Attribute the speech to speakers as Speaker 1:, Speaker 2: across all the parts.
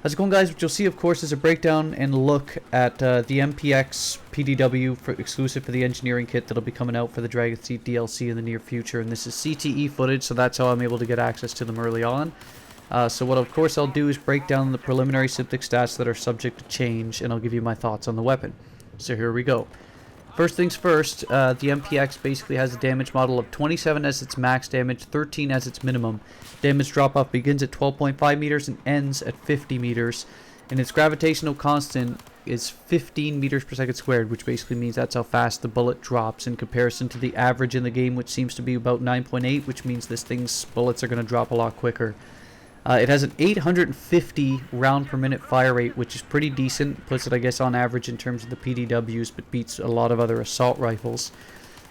Speaker 1: How's it going, guys? What you'll see, of course, is a breakdown and look at the MPX PDW exclusive for the engineering kit that'll be coming out for the Dragon Seed DLC in the near future. And this is CTE footage, so that's how I'm able to get access to them early on. So what, of course, I'll do is break down the preliminary Symptic stats that are subject to change, and I'll give you my thoughts on the weapon. So here we go. First things first, the MPX basically has a damage model of 27 as its max damage, 13 as its minimum. Damage drop-off begins at 12.5 meters and ends at 50 meters. And its gravitational constant is 15 meters per second squared, which basically means that's how fast the bullet drops in comparison to the average in the game, which seems to be about 9.8, which means this thing's bullets are going to drop a lot quicker. It has an 850 round per minute fire rate, which is pretty decent. Puts it, I guess, on average in terms of the PDWs, but beats a lot of other assault rifles.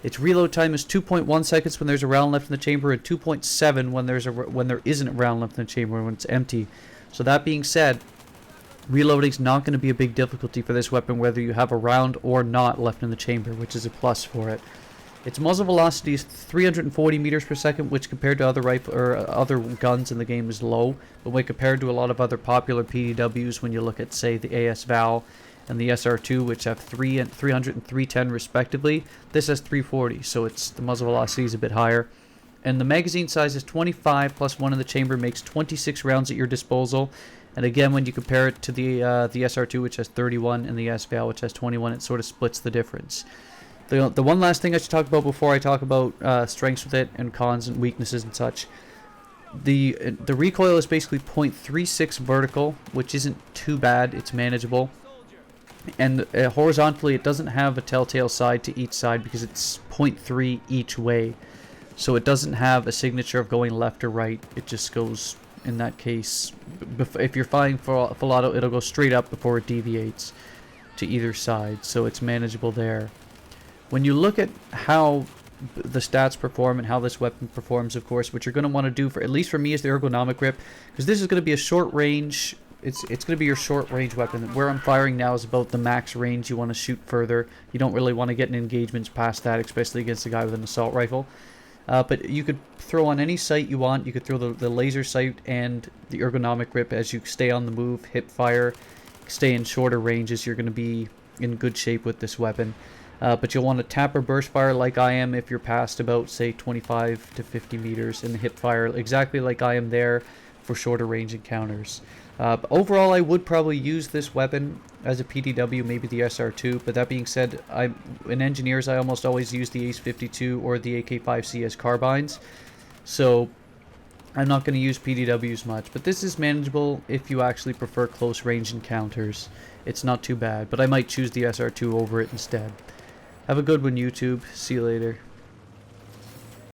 Speaker 1: Its reload time is 2.1 seconds when there's a round left in the chamber, and 2.7 when there isn't a round left in the chamber, when it's empty. So that being said, reloading is not going to be a big difficulty for this weapon, whether you have a round or not left in the chamber, which is a plus for it. Its muzzle velocity is 340 meters per second, which compared to other guns in the game is low. But when compared to a lot of other popular PDWs, when you look at, say, the AS Val and the SR2, which have 300 and 310 respectively, this has 340, so the muzzle velocity is a bit higher. And the magazine size is 25 plus 1 in the chamber, makes 26 rounds at your disposal. And again, when you compare it to the SR2, which has 31, and the AS Val, which has 21, it sort of splits the difference. The one last thing I should talk about before I talk about strengths with it and cons and weaknesses and such. The recoil is basically 0.36 vertical, which isn't too bad. It's manageable. And horizontally, it doesn't have a telltale side to each side because it's 0.3 each way. So it doesn't have a signature of going left or right. It just goes, in that case, if you're firing full auto, it'll go straight up before it deviates to either side. So it's manageable there. When you look at how the stats perform and how this weapon performs, of course, what you're going to want to do, for at least for me, is the ergonomic grip, because this is going to be a short range. It's going to be your short range weapon. Where I'm firing now is about the max range. You want to shoot further. You don't really want to get in engagements past that, especially against a guy with an assault rifle. But you could throw on any sight you want. You could throw the laser sight and the ergonomic grip as you stay on the move, hip fire, stay in shorter ranges. You're going to be in good shape with this weapon. But you'll want to tap or burst fire like I am if you're past about, say, 25 to 50 meters, and hip fire exactly like I am there for shorter range encounters. But overall, I would probably use this weapon as a PDW, maybe the SR2. But that being said, in engineers, I almost always use the Ace 52 or the AK-5C as carbines. So I'm not going to use PDWs much. But this is manageable if you actually prefer close range encounters. It's not too bad, but I might choose the SR2 over it instead. Have a good one, YouTube. See you later.